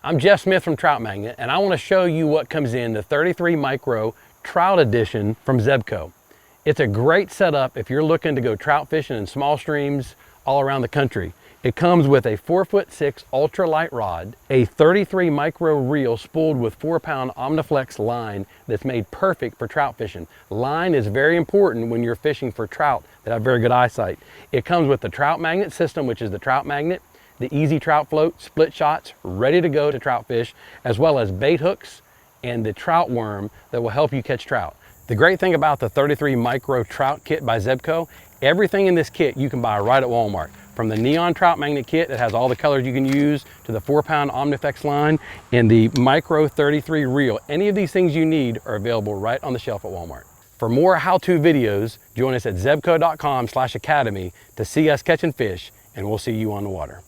I'm Jeff Smith from Trout Magnet, and I want to show you what comes in the 33 Micro Trout Edition from Zebco. It's a great setup if you're looking to go trout fishing in small streams all around the country. It comes with a 4'6" ultralight rod, a 33 micro reel spooled with 4-pound Omniflex line that's made perfect for trout fishing. Line is very important when you're fishing for trout that have very good eyesight. It comes with the Trout Magnet system, which is the Trout Magnet, the Easy Trout Float, split shots, ready to go to trout fish, as well as bait hooks and the trout worm that will help you catch trout. The great thing about the 33 Micro Trout Kit by Zebco, everything in this kit you can buy right at Walmart. From the Neon Trout Magnet Kit that has all the colors you can use, to the 4-pound Omniflex line, and the Micro 33 Reel. Any of these things you need are available right on the shelf at Walmart. For more how-to videos, join us at zebco.com/academy to see us catching fish, and we'll see you on the water.